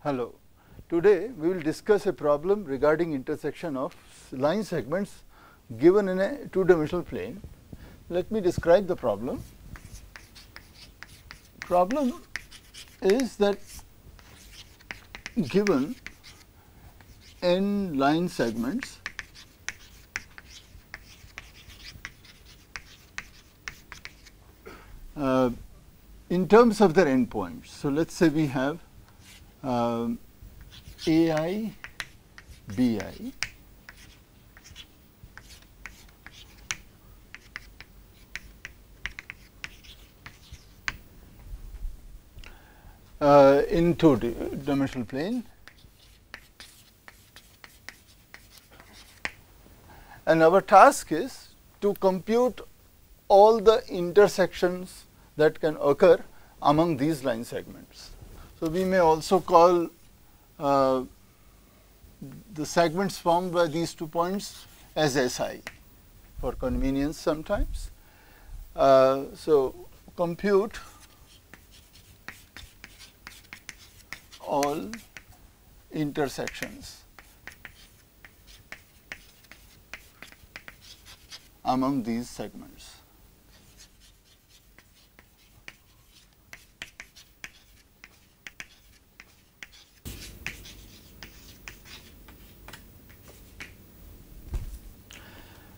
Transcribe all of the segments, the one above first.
Hello. Today we will discuss a problem regarding intersection of line segments given in a two-dimensional plane. Let me describe the problem. Problem is that given n line segments in terms of their endpoints. So, let us say we have AI, BI, in two-dimensional plane, and our task is to compute all the intersections that can occur among these line segments. So, we may also call the segments formed by these 2 points as SI for convenience sometimes. So, compute all intersections among these segments.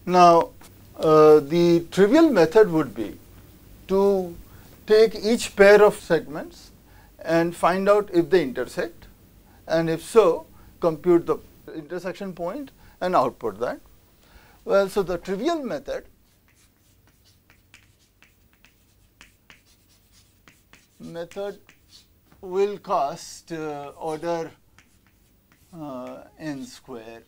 Now, the trivial method would be to take each pair of segments and find out if they intersect, and if so, compute the intersection point and output that. Well, so the trivial method will cost order n square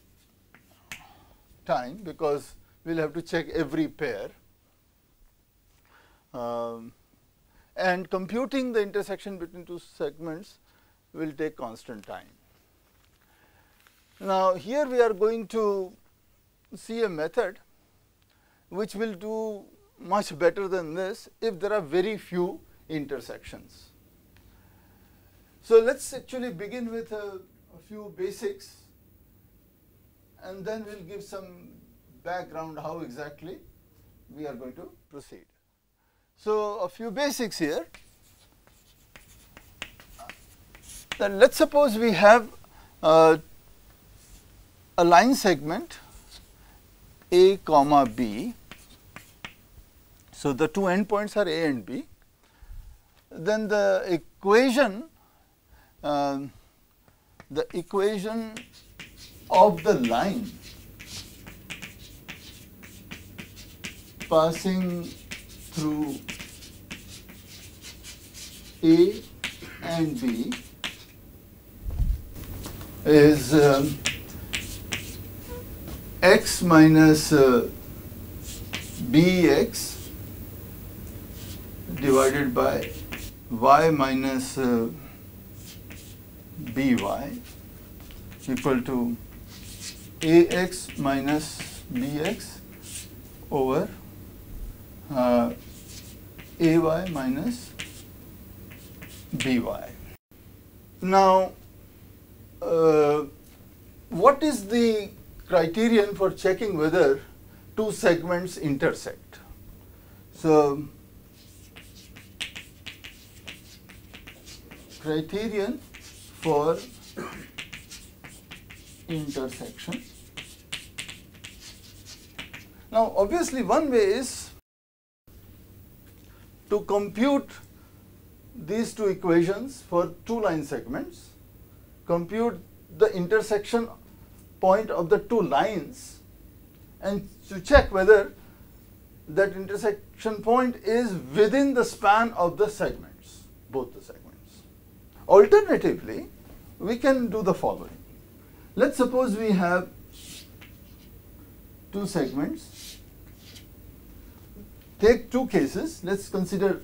time, because we will have to check every pair, and computing the intersection between two segments will take constant time. Now, here we are going to see a method which will do much better than this if there are very few intersections. So, let us actually begin with a few basics, and then we will give some background how exactly we are going to proceed. So, a few basics here. Then let us suppose we have a line segment A comma B. So, the two endpoints are A and B. Then the equation of the line passing through A and B is x minus bx divided by y minus by equal to ax minus bx over ay minus by. Now, what is the criterion for checking whether two segments intersect? So, criterion for intersection. Now, obviously, one way is to compute these two equations for two line segments, compute the intersection point of the two lines, and to check whether that intersection point is within the span of the segments, both the segments. Alternatively, we can do the following. Let us suppose we have two segments. Take two cases. Let us consider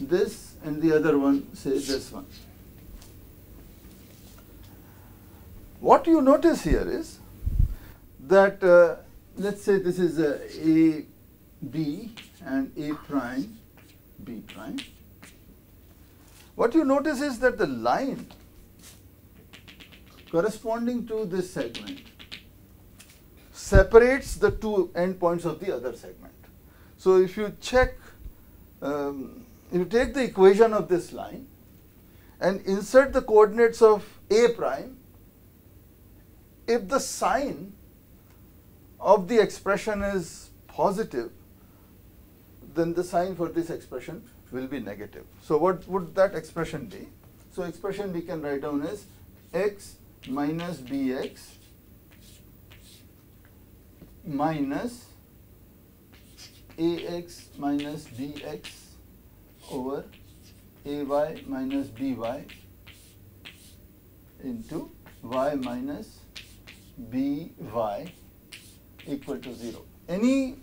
this and the other one, say this one. What you notice here is that let us say this is A B and A prime B prime. What you notice is that the line corresponding to this segment separates the two endpoints of the other segment. So if you check, you take the equation of this line and insert the coordinates of A prime, if the sign of the expression is positive, then the sign for this expression will be negative. So what would that expression be? So expression we can write down as x minus bx minus ax minus bx over ay minus by into y minus by equal to 0. Any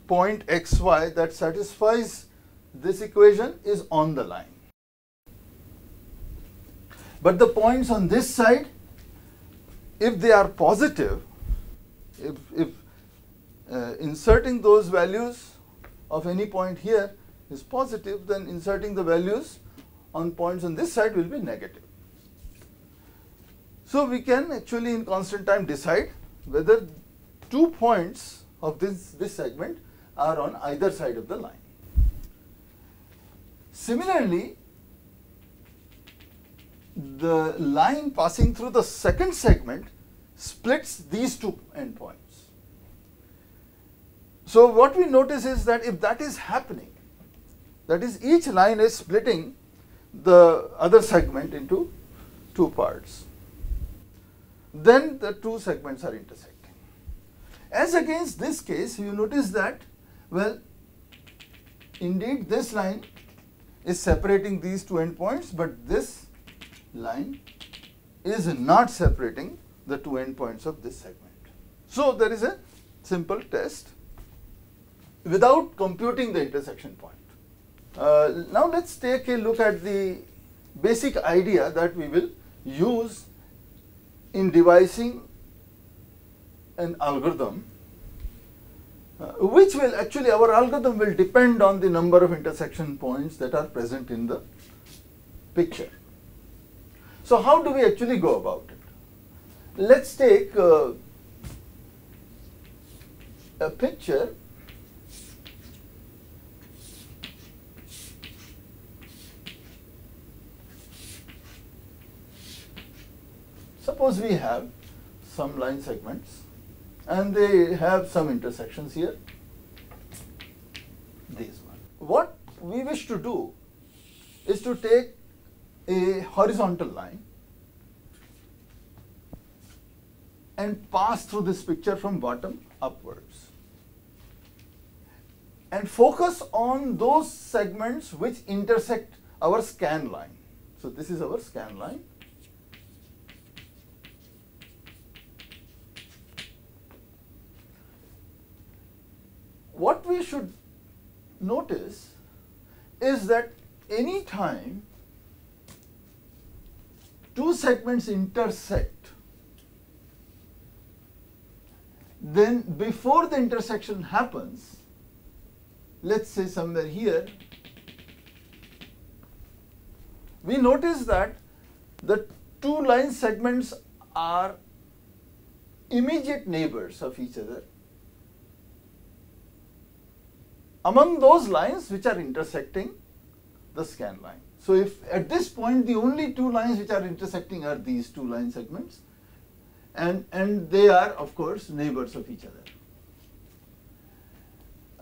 point xy that satisfies this equation is on the line. But the points on this side, if they are positive, if inserting those values of any point here is positive, then inserting the values on points on this side will be negative. So we can actually in constant time decide whether 2 points of this segment are on either side of the line. Similarly, the line passing through the second segment splits these two endpoints. So what we notice is that if that is happening, that is each line is splitting the other segment into two parts, then the two segments are intersecting. As against this case, you notice that, well, indeed this line is separating these two endpoints, but this line is not separating the two endpoints of this segment. So there is a simple test without computing the intersection point. Now let's take a look at the basic idea that we will use in devising an algorithm, which will actually, our algorithm will depend on the number of intersection points that are present in the picture. So how do we actually go about it? Let's take a picture suppose we have some line segments and they have some intersections here, these one. What we wish to do is to take a horizontal line and pass through this picture from bottom upwards and focus on those segments which intersect our scan line. So this is our scan line. What we should notice is that any time two segments intersect, then before the intersection happens, let's say somewhere here, we notice that the two line segments are immediate neighbors of each other among those lines which are intersecting the scan line. So if at this point the only two lines which are intersecting are these two line segments, and they are of course neighbors of each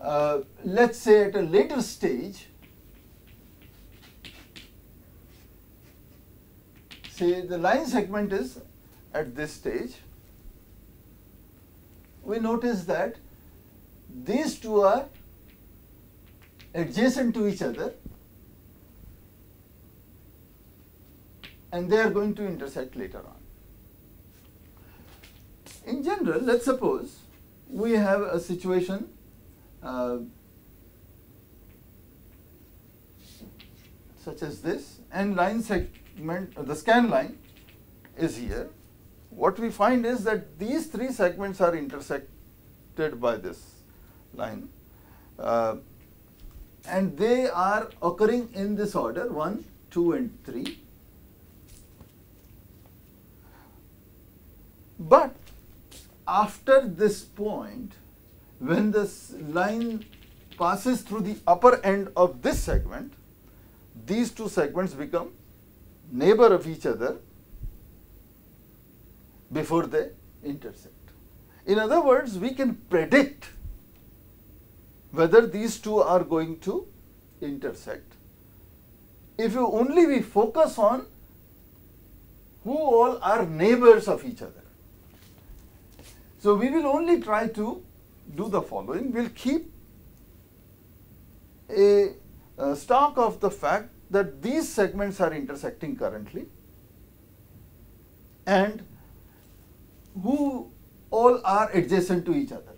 other. Let's say at a later stage, say the line segment is at this stage, we notice that these two are adjacent to each other and they are going to intersect later on. In general, let's suppose we have a situation such as this, and line segment, the scan line is here. What we find is that these three segments are intersected by this line. And they are occurring in this order 1, 2, and 3. But after this point, when this line passes through the upper end of this segment, these two segments become neighbor of each other before they intersect. In other words, we can predict whether these two are going to intersect if you only we focus on who all are neighbors of each other. So we will only try to do the following. We'll keep a stock of the fact that these segments are intersecting currently and who all are adjacent to each other.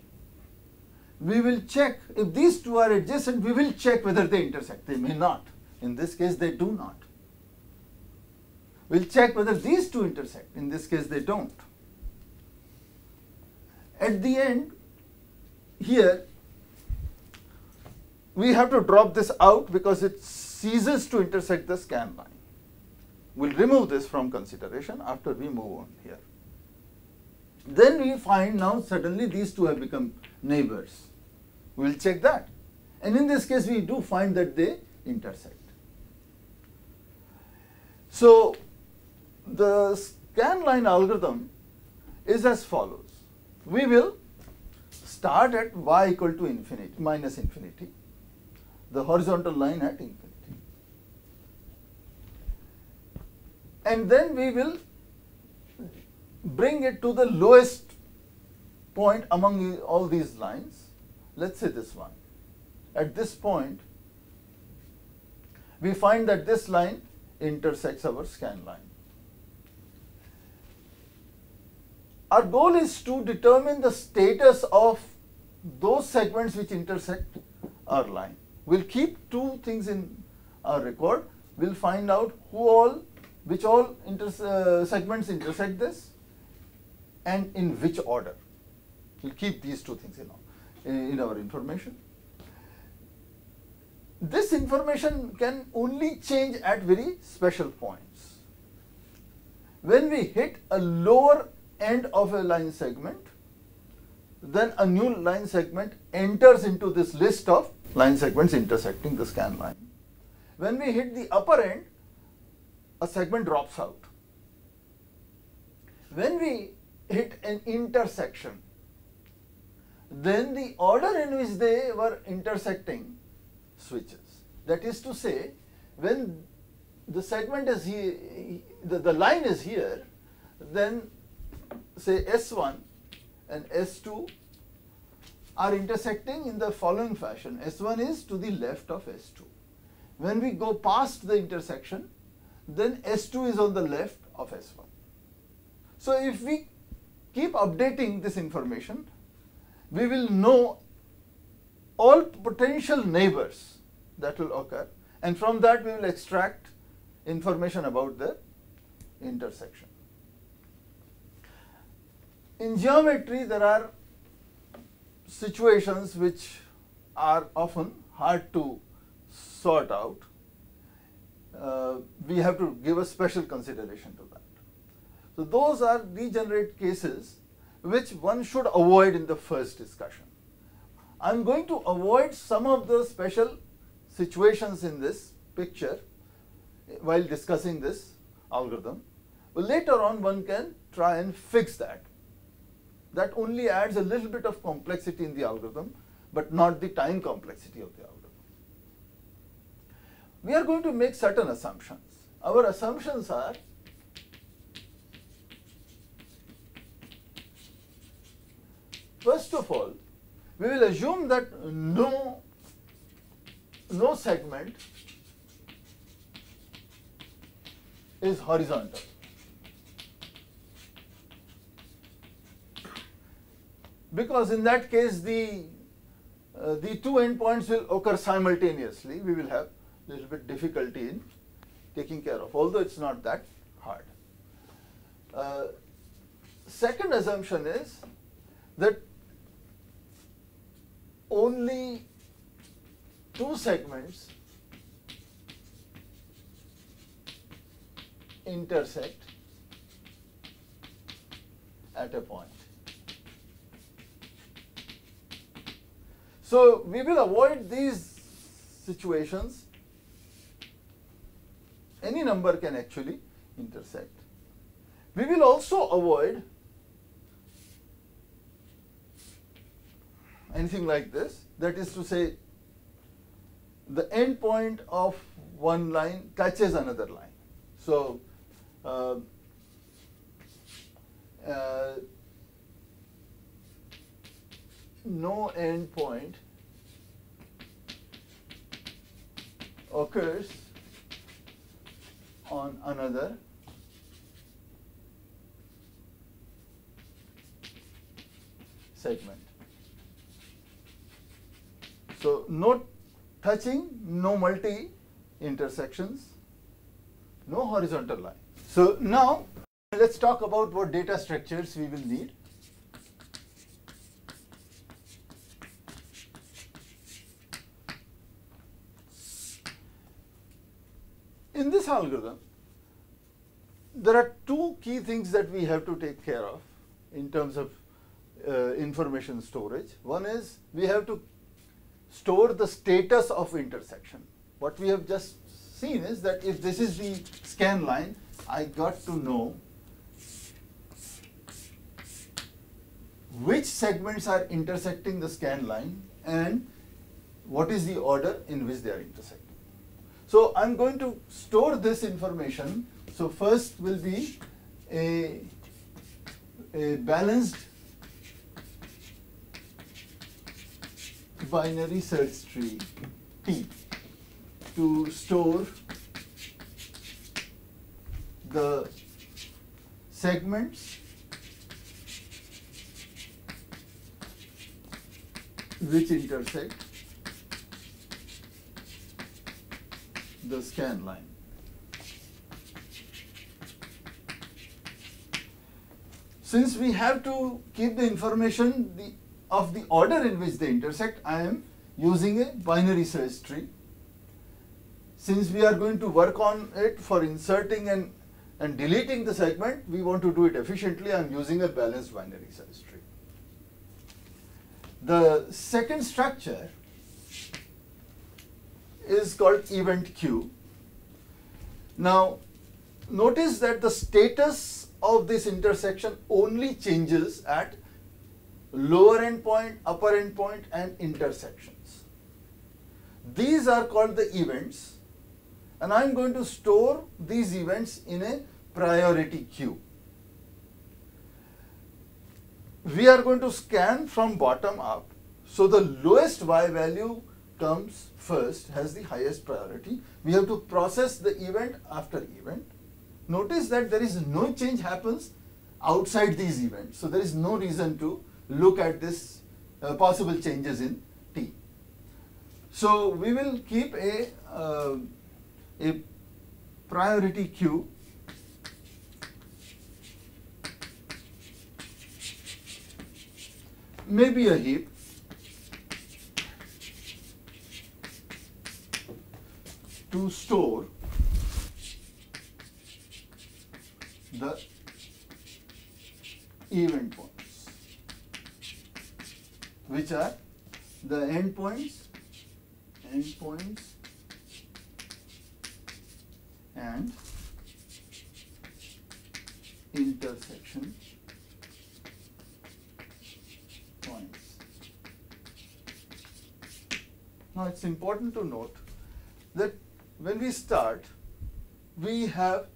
We will check if these two are adjacent, we will check whether they intersect. They may not. In this case, they do not. We'll check whether these two intersect. In this case, they don't. At the end, here, we have to drop this out because it ceases to intersect the scan line. We'll remove this from consideration after we move on here. Then we find now suddenly these two have become neighbors. We'll check that. And in this case, we do find that they intersect. So the Scanline algorithm is as follows. We will start at y equal to infinity, minus infinity, the horizontal line at infinity. And then we will bring it to the lowest point among all these lines. Let's say this one. At this point, we find that this line intersects our scan line. Our goal is to determine the status of those segments which intersect our line. We'll keep two things in our record. We'll find out which all segments intersect this and in which order. We'll keep these two things in our information. This information can only change at very special points. When we hit a lower end of a line segment, then a new line segment enters into this list of line segments intersecting the scan line. When we hit the upper end, a segment drops out. When we hit an intersection, then the order in which they were intersecting switches. That is to say, when the segment is here, the line is here, then say S1 and S2 are intersecting in the following fashion. S1 is to the left of S2. When we go past the intersection, then S2 is on the left of S1. So if we keep updating this information, we will know all potential neighbors that will occur, and from that we will extract information about the intersection. In geometry, there are situations which are often hard to sort out. We have to give a special consideration to that. So those are degenerate cases which one should avoid in the first discussion. I am going to avoid some of the special situations in this picture while discussing this algorithm. But later on one can try and fix that. That only adds a little bit of complexity in the algorithm, but not the time complexity of the algorithm. We are going to make certain assumptions. Our assumptions are first of all, we will assume that no segment is horizontal. Because in that case, the two endpoints will occur simultaneously. We will have a little bit difficulty in taking care of, although it's not that hard. Second assumption is that only two segments intersect at a point. So we will avoid these situations. Any number can actually intersect. We will also avoid anything like this, that is to say, the end point of one line touches another line. So no end point occurs on another segment. So no touching, no multi intersections, no horizontal line. So now let's talk about what data structures we will need. In this algorithm, there are two key things that we have to take care of in terms of information storage. One is we have to store the status of intersection. What we have just seen is that if this is the scan line, I got to know which segments are intersecting the scan line and what is the order in which they are intersecting. So I'm going to store this information. So first will be a balanced binary search tree T to store the segments which intersect the scan line. Since we have to keep the information of the order in which they intersect, I am using a binary search tree. Since we are going to work on it for inserting and deleting the segment, we want to do it efficiently. I am using a balanced binary search tree. The second structure is called event queue. Now, notice that the status of this intersection only changes at lower end point, upper end point, and intersections. These are called the events, and I'm going to store these events in a priority queue. We are going to scan from bottom up, so the lowest Y value comes first, has the highest priority. We have to process the event after event. Notice that there is no change happens outside these events, so there is no reason to look at this possible changes in T. So we will keep a priority queue maybe a heap to store the event points, which are the endpoints, and intersection points. Now it's important to note that when we start, we have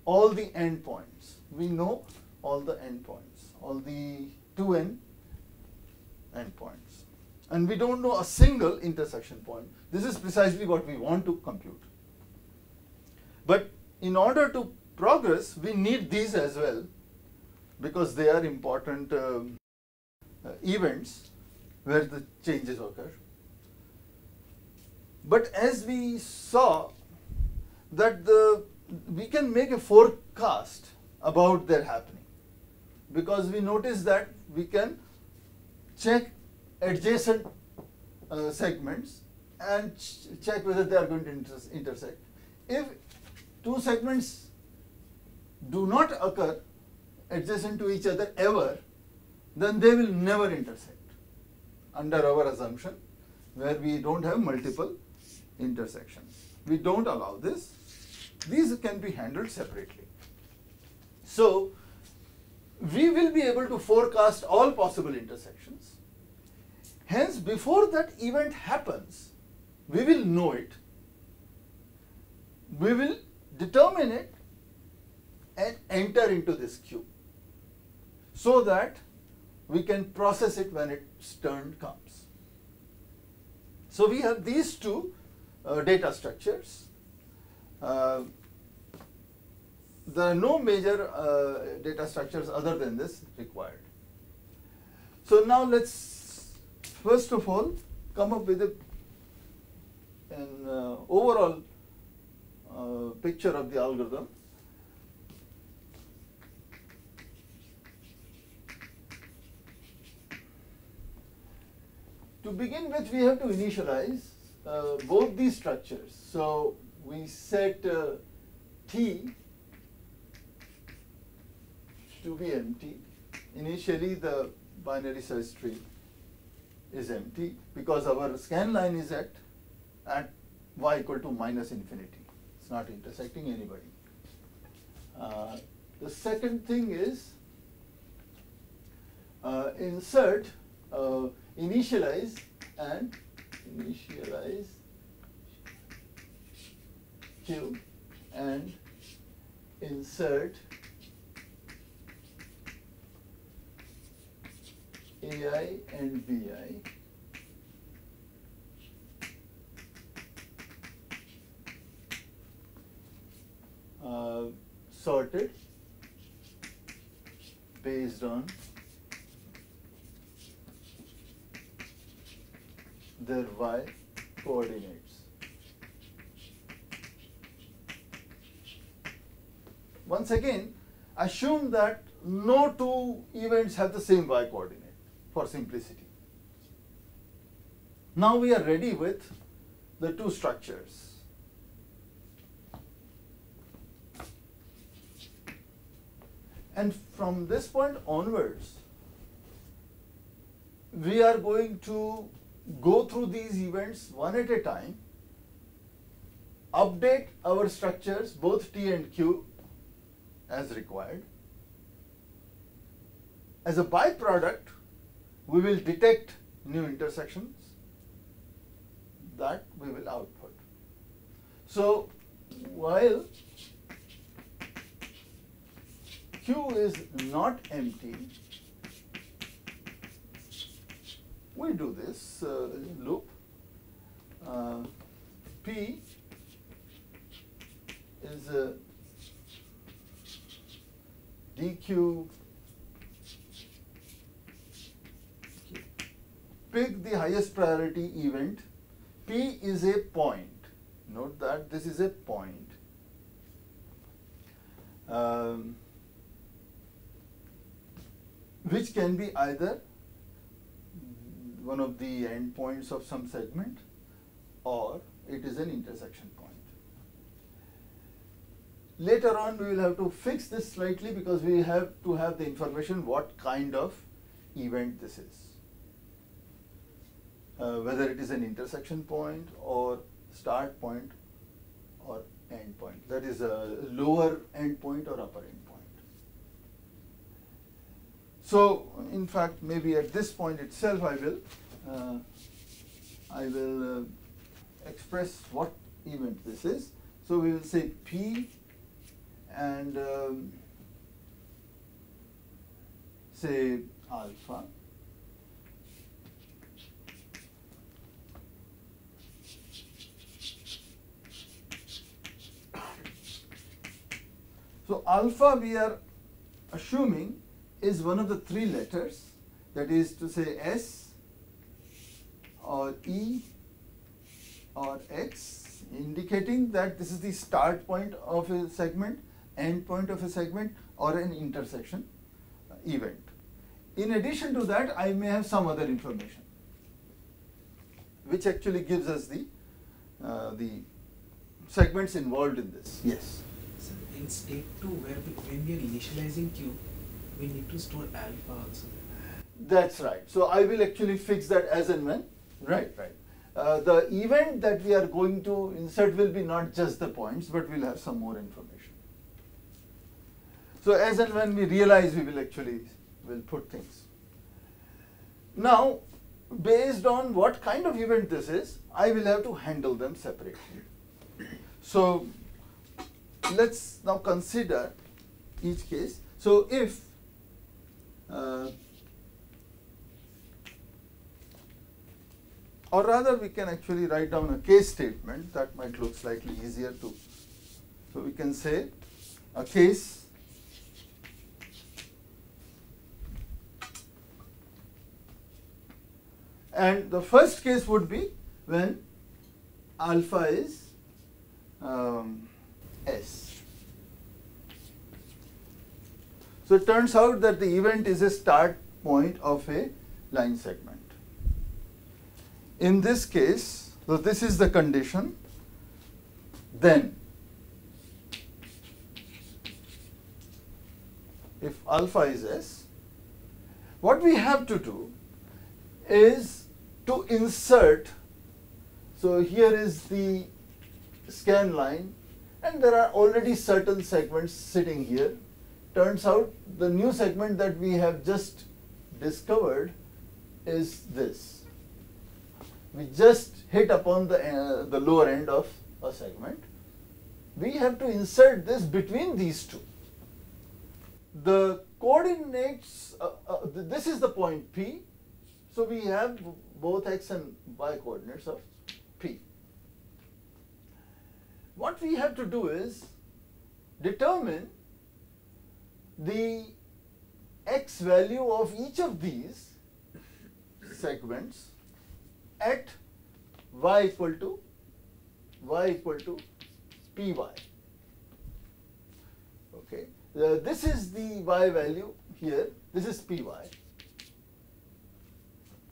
all the endpoints. We know all the endpoints, all the 2n endpoints. And we don't know a single intersection point. This is precisely what we want to compute. But in order to progress, we need these as well, because they are important events where the changes occur. But as we saw that we can make a forecast about their happening, because we notice that we can check adjacent segments and check whether they are going to intersect. If two segments do not occur adjacent to each other ever, then they will never intersect under our assumption where we don't have multiple intersections. We don't allow this. These can be handled separately. So we will be able to forecast all possible intersections. Hence, before that event happens, we will know it. We will determine it and enter into this queue so that we can process it when its turn comes. So we have these two data structures. There are no major data structures other than this required. So now let's first of all come up with an overall picture of the algorithm. To begin with, we have to initialize both these structures. So we set T to be empty. Initially, the binary search tree is empty because our scanline is at y equal to -infinity. It's not intersecting anybody. The second thing is insert initialize Q and insert AI and BI. Sorted based on their y coordinates. Once again, assume that no two events have the same y coordinate for simplicity. Now we are ready with the two structures. And from this point onwards, we are going to go through these events one at a time, update our structures, both T and Q, as required. As a byproduct, we will detect new intersections that we will output. So while Q is not empty, we do this loop. P is DQ. Pick the highest priority event. P is a point. Note that this is a point. Which can be either one of the endpoints of some segment or it is an intersection point. Later on, we will have to fix this slightly because we have to have the information what kind of event this is. Whether it is an intersection point or start point or end point. That is a lower end point or upper end point. So, in fact, maybe at this point itself, I will express what event this is. So we will say P and say alpha. So alpha we are assuming is one of the three letters, that is to say S or E or X, indicating that this is the start point of a segment, end point of a segment, or an intersection event. In addition to that, I may have some other information, which actually gives us the segments involved in this. Yes. So in state 2, when we are initializing Q, We need to store alpha also. That's right. So I will actually fix that as and when. Right, right. The event that we are going to insert will be not just the points, but we'll have some more information. So as and when we realize, we will actually will put things. Now, based on what kind of event this is, I will have to handle them separately. So let's now consider each case. So if or rather we can actually write down a case statement that might look slightly easier too. So we can say a case and the first case would be when alpha is S. So it turns out that the event is a start point of a line segment. In this case, so this is the condition, then if alpha is S, what we have to do is to insert, so here is the scan line and there are already certain segments sitting here. Turns out the new segment that we have just discovered is this. We just hit upon the lower end of a segment. We have to insert this between these two. The coordinates, this is the point P. So we have both x and y coordinates of P. What we have to do is determine the x value of each of these segments at y equal to py. Okay, this is the y value here. This is py.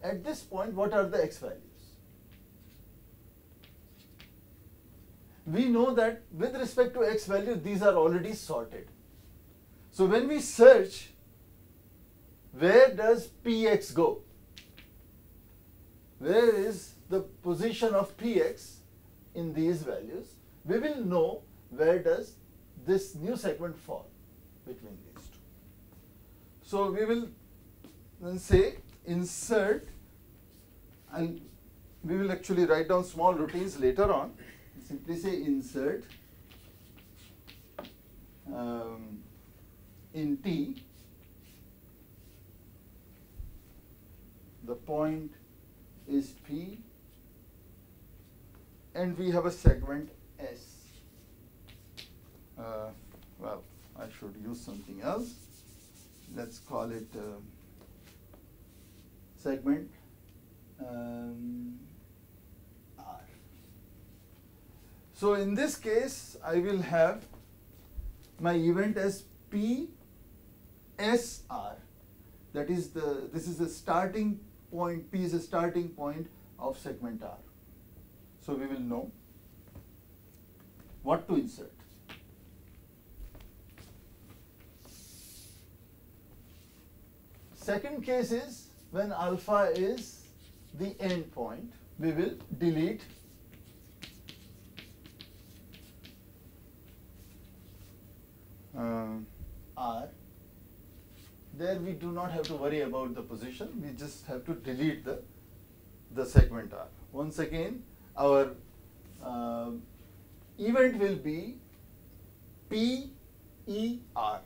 At this point, what are the x values? We know that with respect to x value, these are already sorted. So when we search, where does px go? Where is the position of px in these values? We will know where does this new segment fall between these two. So we will then say insert, and we will actually write down small routines later on. Simply say insert in T, the point is P, and we have a segment S. Well, I should use something else. Let's call it segment R. So in this case, I will have my event as PSR. That is this is the starting point. P is a starting point of segment R. So we will know what to insert. Second case is when alpha is the end point. We will delete R. There we do not have to worry about the position. We just have to delete the segment R. Once again, our event will be PER.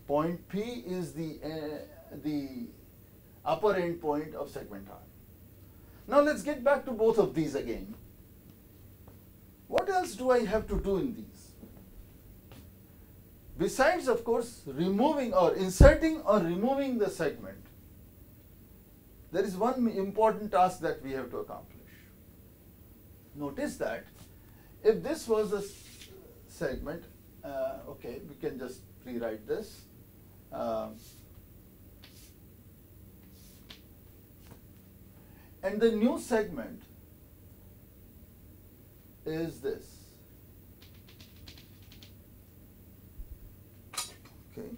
Point P is the upper end point of segment R. Now let's get back to both of these again. What else do I have to do in these? Besides, of course, removing or inserting or removing the segment, there is one important task that we have to accomplish. Notice that if this was a segment, okay, we can just rewrite this. And the new segment is this. Okay,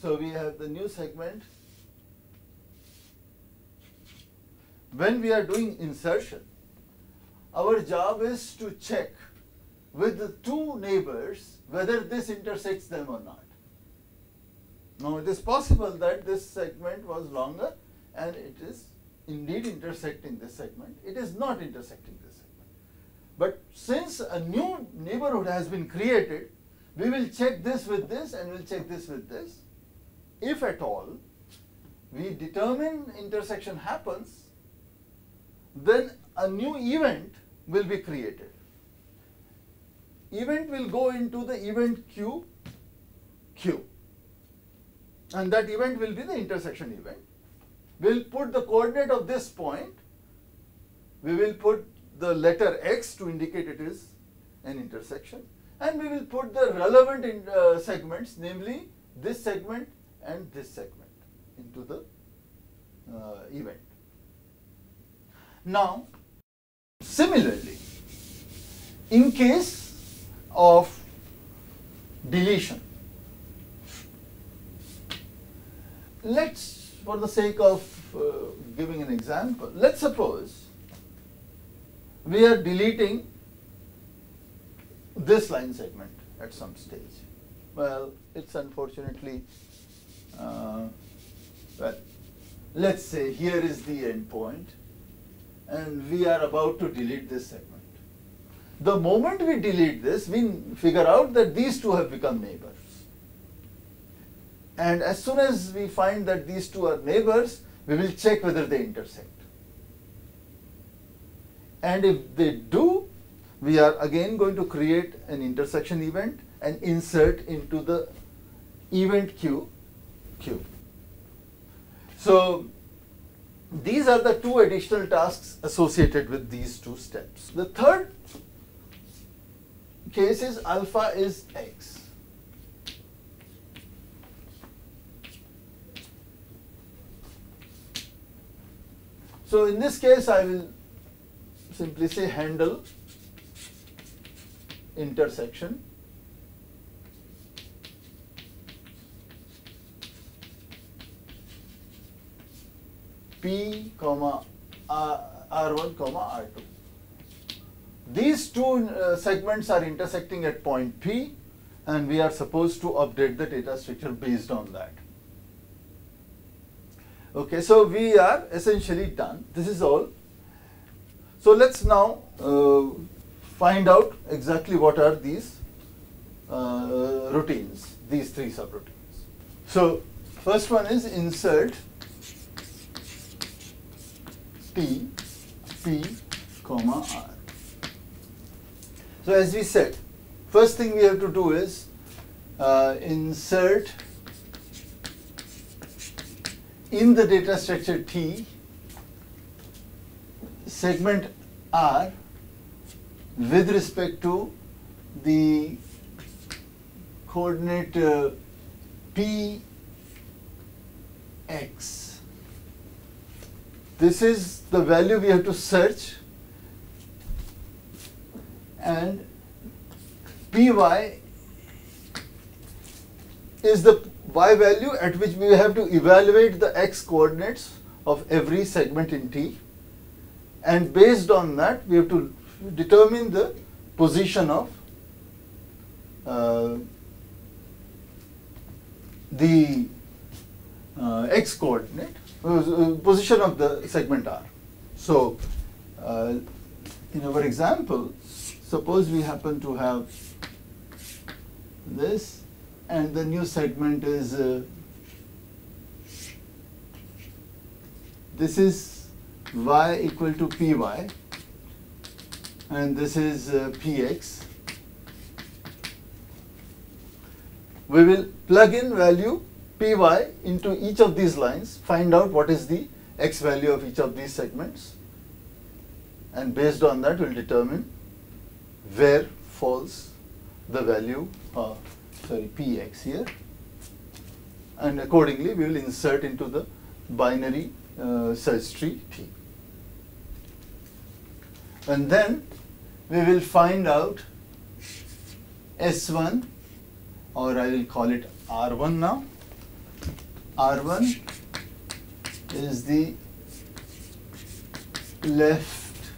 So we have the new segment. When we are doing insertion, our job is to check with the two neighbors whether this intersects them or not. Now it is possible that this segment was longer and it is indeed intersecting this segment. It is not intersecting this segment. But since a new neighborhood has been created, we will check this with this and we will check this with this. If at all we determine intersection happens, then a new event will be created. Event will go into the event queue, Q. And that event will be the intersection event. We will put the coordinate of this point. We will put the letter X to indicate it is an intersection. And we will put the relevant segments, namely this segment and this segment, into the event. Now, similarly, in case of deletion, let's, for the sake of giving an example, let's suppose we are deleting this line segment at some stage. Well, it's unfortunately, well, let's say here is the end point and we are about to delete this segment. The moment we delete this, we figure out that these two have become neighbors. And as soon as we find that these two are neighbors, we will check whether they intersect. And if they do, we are again going to create an intersection event and insert into the event queue, Q. So these are the two additional tasks associated with these two steps. The third case is alpha is X. So in this case, I will simply say handle intersection P, R1, R2. These two segments are intersecting at point P, and we are supposed to update the data structure based on that. Okay, so we are essentially done. This is all. So let's now find out exactly what are these routines, these three subroutines. So first one is insert P, R. So as we said, first thing we have to do is insert in the data structure T segment R with respect to the coordinate Px. This is the value we have to search, and Py is the y value at which we have to evaluate the x coordinates of every segment in T, and based on that we have to determine the position of the x coordinate, position of the segment R. So in our example, suppose we happen to have this, and the new segment is this is y equal to Py, and this is Px. We will plug in value Py into each of these lines, find out what is the x value of each of these segments, and based on that we will determine where falls the value of Px here, and accordingly we will insert into the binary search tree T. And then we will find out S1, or I will call it R1 now, R1 is the left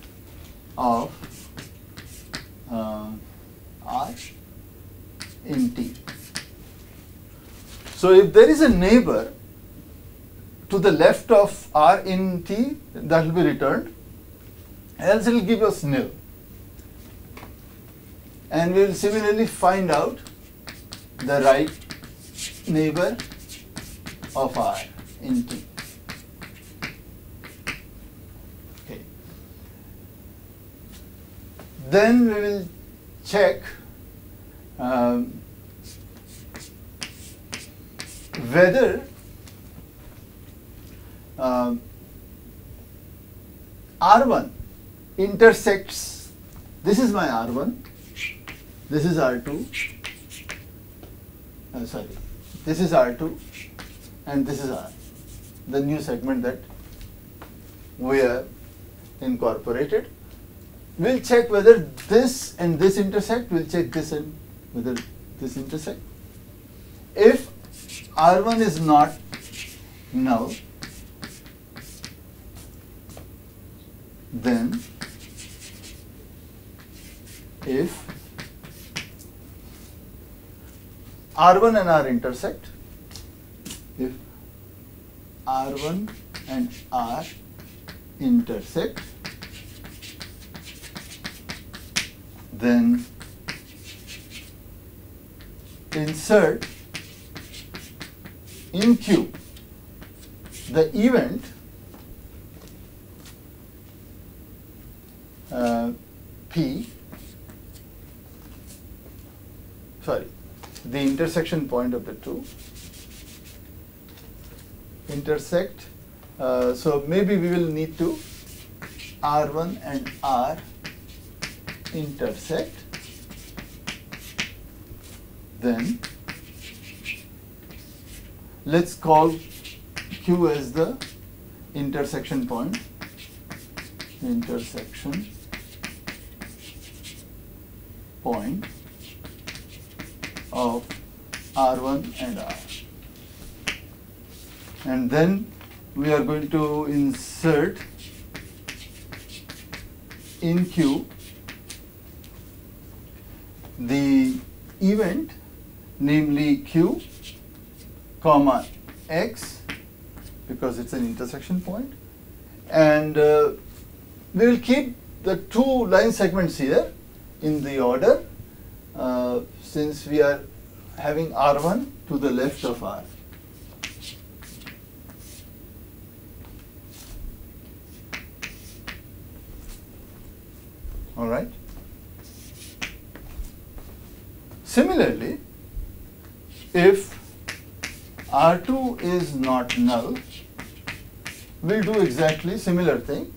of R in T. So if there is a neighbor to the left of R in T, that will be returned, else it will give us nil. And we will similarly find out the right neighbor of R in T. Okay. Then we will check whether R1 intersects, this is my R1, this is R2, this is R2 and this is R, the new segment that we have incorporated. We'll check whether this and this intersect, we'll check this and whether this intersect. If R1 is not null, then if R1 and R intersect, if R1 and R intersect, then insert in Q the event P, the intersection point of the two intersect. So maybe we will need to R1 and R intersect, then let's call Q as the intersection point, of R1 and R. And then we are going to insert in Q the event, namely Q comma X, because it's an intersection point, and we will keep the two line segments here in the order since we are having R1 to the left of R. All right. Similarly, if R2 is not null, we'll do exactly similar thing.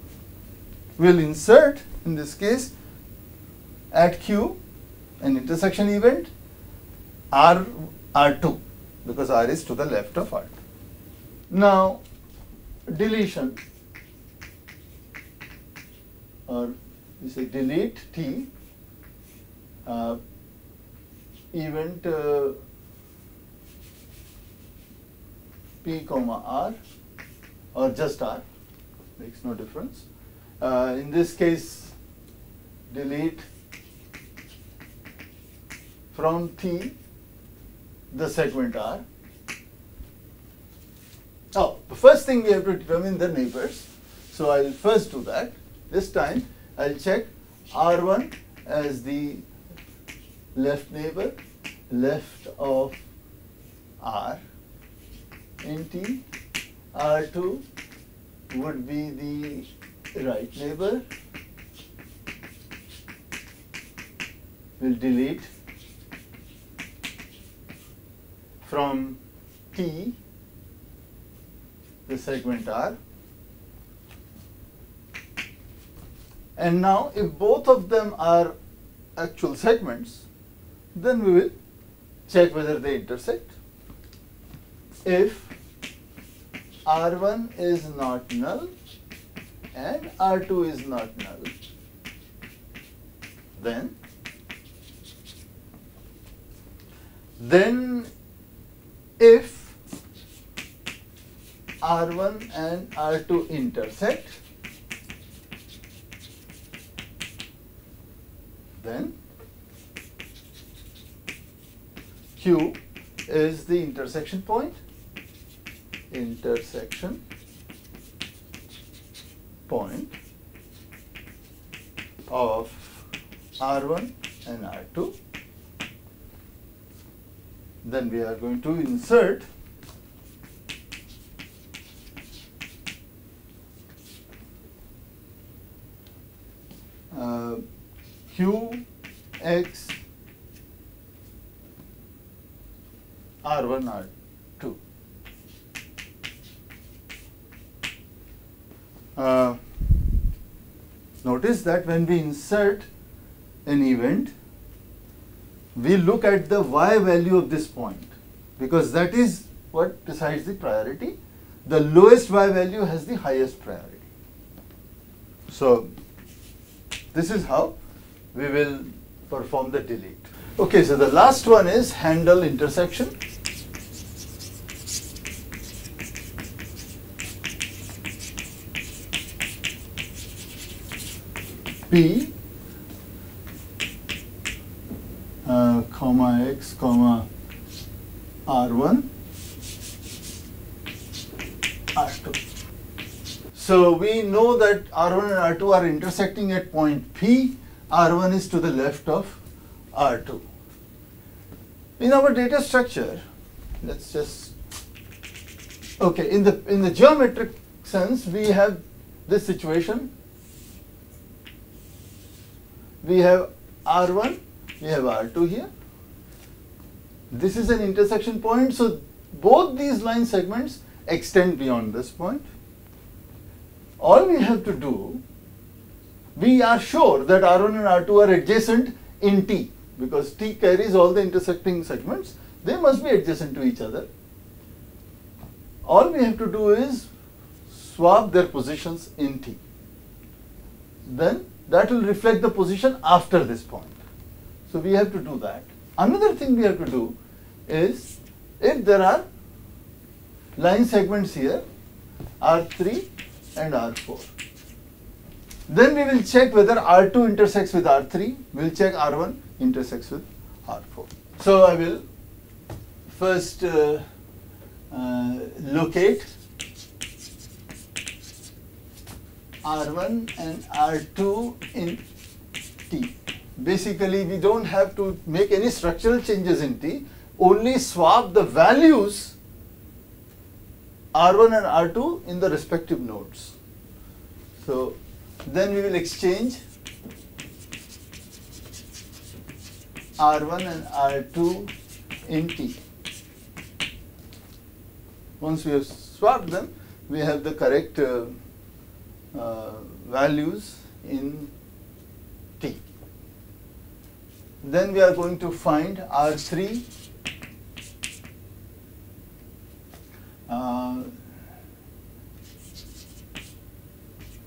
We'll insert, in this case, at Q, an intersection event, R2, because R is to the left of R2. Now, deletion, or we say delete T, event P comma R, or just R, makes no difference. In this case, delete from T the segment R. Oh, the first thing we have to determine the neighbors. So I'll first do that. This time I'll check R1 as the left neighbor, left of R in T. R2 would be the right neighbor. We'll delete from T the segment R. And now if both of them are actual segments, then we will check whether they intersect. If R1 is not null and R2 is not null, then if R1 and R2 intersect, then Q is the intersection point, of R1 and R2. Then we are going to insert Q X R1 R2. Notice that when we insert an event, we look at the y value of this point, because that is what decides the priority. The lowest y value has the highest priority. So this is how we will perform the delete. Okay, so the last one is handle intersection. P comma X comma R1 R2. So we know that R1 and R2 are intersecting at point P. R1 is to the left of R2. In our data structure, let's just, okay, in the geometric sense, we have this situation. We have R1, we have R2 here. This is an intersection point, so both these line segments extend beyond this point. All we have to do, we are sure that R1 and R2 are adjacent in T, because T carries all the intersecting segments. They must be adjacent to each other. All we have to do is swap their positions in T. Then that will reflect the position after this point. So we have to do that. Another thing we have to do is, if there are line segments here, R3 and R4, then we will check whether R2 intersects with R3, we will check R1 intersects with R4. So I will first locate R1 and R2 in T. Basically, we don't have to make any structural changes in T, only swap the values R1 and R2 in the respective nodes. So then we will exchange R1 and R2 in T. Once we have swapped them, we have the correct values in T. Then we are going to find R3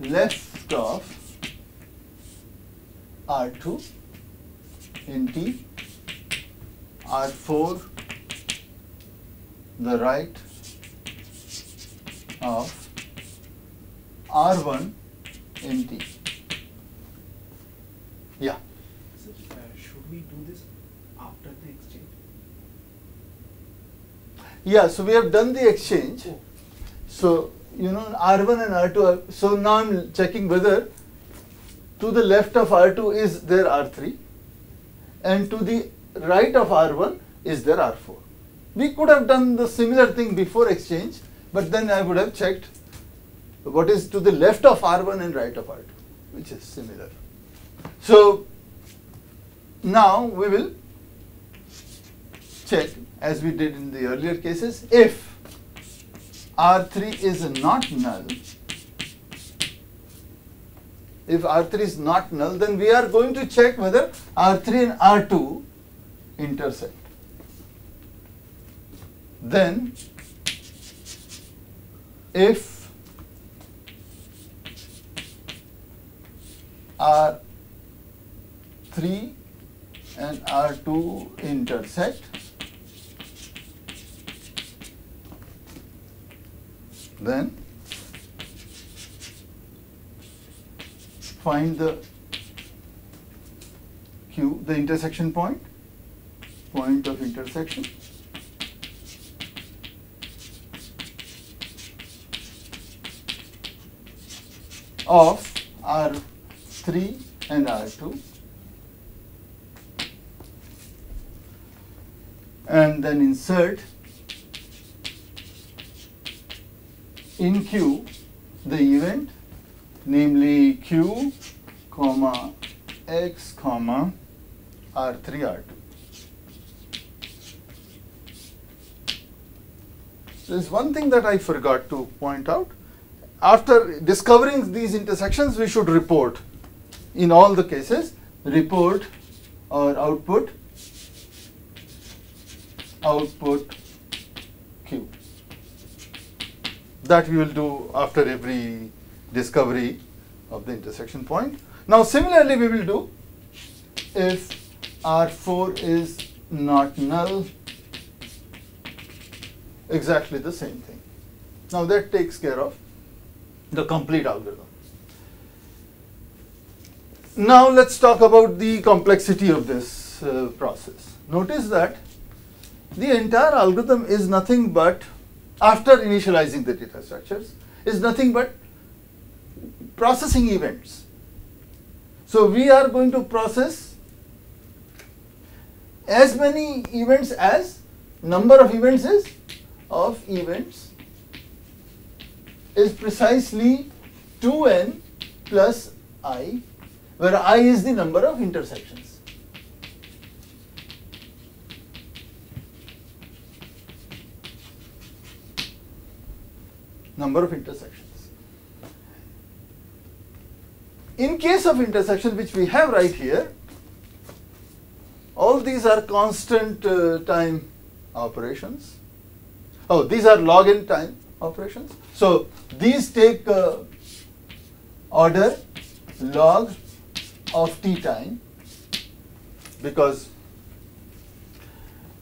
left of R2 in T, R4 the right of R1 in T. Yeah. So, should we do this after the exchange? Yeah, so we have done the exchange. Oh. So, you know, R1 and R2 are, so now I'm checking whether to the left of R2 is there R3 and to the right of R1 is there R4. We could have done the similar thing before exchange, but then I would have checked what is to the left of R1 and right of R2, which is similar. So now we will check, as we did in the earlier cases, if R3 is not null. If R3 is not null, then we are going to check whether R3 and R2 intersect. Then, if R3 and R2 intersect, then find the Q, the intersection point of intersection of R3 and R2, and then insert in Q the event, namely Q, comma X, comma R3, R2. There is one thing that I forgot to point out. After discovering these intersections, we should report, in all the cases, report or output Q. That we will do after every discovery of the intersection point. Now similarly we will do if R4 is not null, exactly the same thing. Now that takes care of the complete algorithm. Now let's talk about the complexity of this process. Notice that the entire algorithm is nothing but, after initializing the data structures, is nothing but processing events. So we are going to process as many events as number of events is precisely 2n plus I, where I is the number of intersections. Number of intersections. In case of intersection, which we have right here, all these are constant time operations. Oh, these are log n time operations. So these take order log of t time, because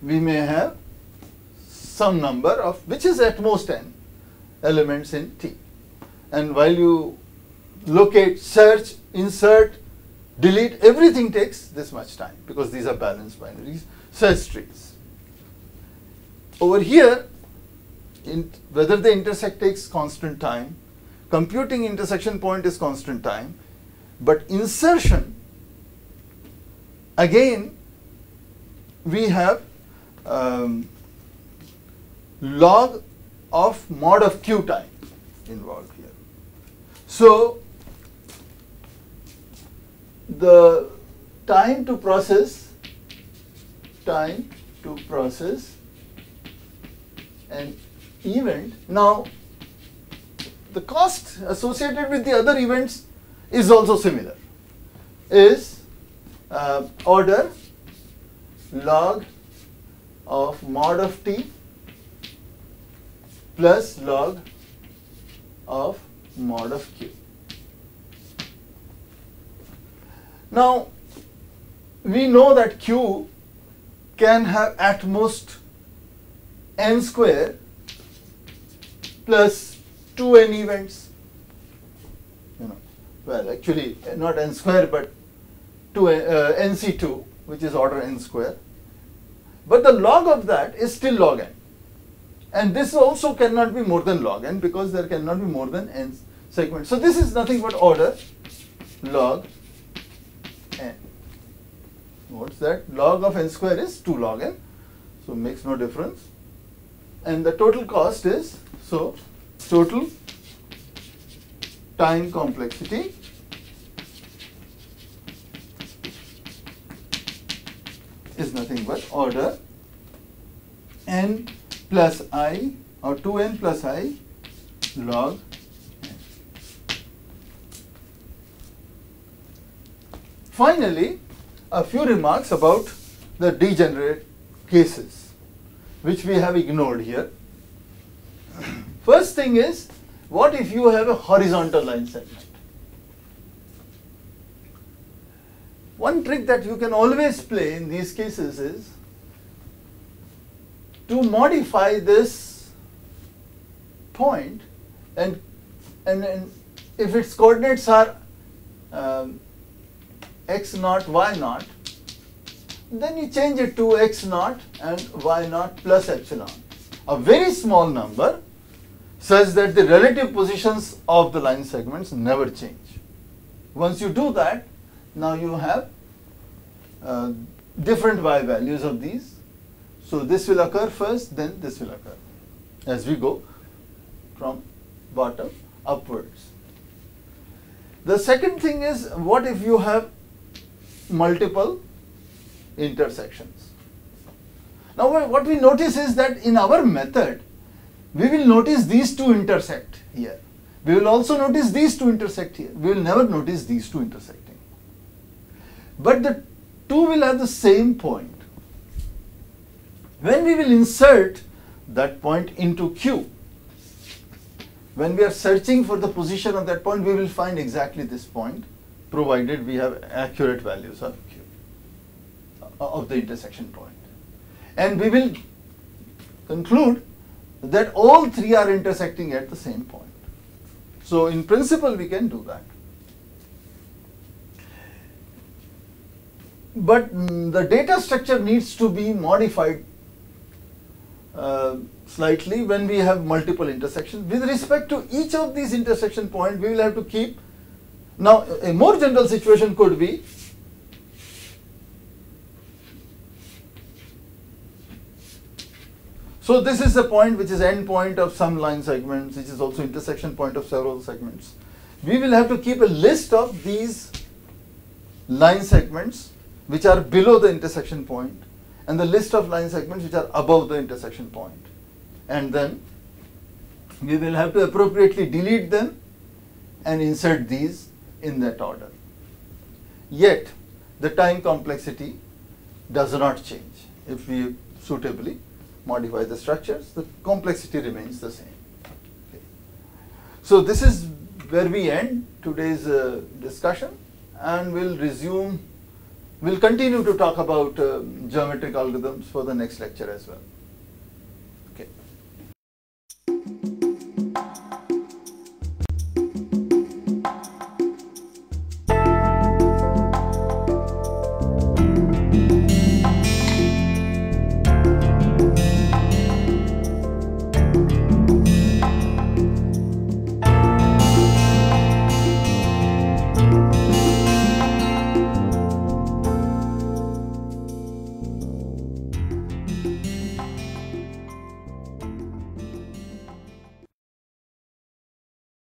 we may have some number of, which is at most n elements in T. And while you locate, search, insert, delete, everything takes this much time, because these are balanced binaries, search trees. Over here, whether the intersect takes constant time, computing intersection point is constant time, but insertion, again, we have log of mod of Q time involved here. So the time to process an event, now the cost associated with the other events is also similar, is order log of mod of T plus log of mod of Q. Now we know that Q can have at most n square plus 2n events. Well, actually not n square, but nc2, which is order n square. But the log of that is still log n. And this also cannot be more than log n, because there cannot be more than n segments. So this is nothing but order log n. What's that? Log of n square is 2 log n, so makes no difference. And the total cost is, so total time complexity is nothing but order n plus I, or 2n plus I log n. Finally, a few remarks about the degenerate cases, which we have ignored here. First thing is, what if you have a horizontal line segment? One trick that you can always play in these cases is to modify this point and if its coordinates are x naught, y naught, then you change it to x naught and y naught plus epsilon, a very small number such that the relative positions of the line segments never change. Once you do that, now you have different y values of these. So this will occur first, then this will occur as we go from bottom upwards. The second thing is, what if you have multiple intersections? Now what we notice is that in our method, we will notice these two intersect here. We will also notice these two intersect here. We will never notice these two intersecting. But the two will have the same point. When we will insert that point into Q, when we are searching for the position of that point, we will find exactly this point, provided we have accurate values of Q, of the intersection point. And we will conclude that all three are intersecting at the same point. So in principle, we can do that. But the data structure needs to be modified slightly when we have multiple intersections. With respect to each of these intersection points, we will have to keep. Now, a more general situation could be so this is the point which is end point of some line segments, which is also intersection point of several segments. We will have to keep a list of these line segments which are below the intersection point, and the list of line segments which are above the intersection point. And then we will have to appropriately delete them and insert these in that order. Yet the time complexity does not change. If we suitably modify the structures, the complexity remains the same. Okay. So this is where we end today's discussion, and we'll continue to talk about geometric algorithms for the next lecture as well.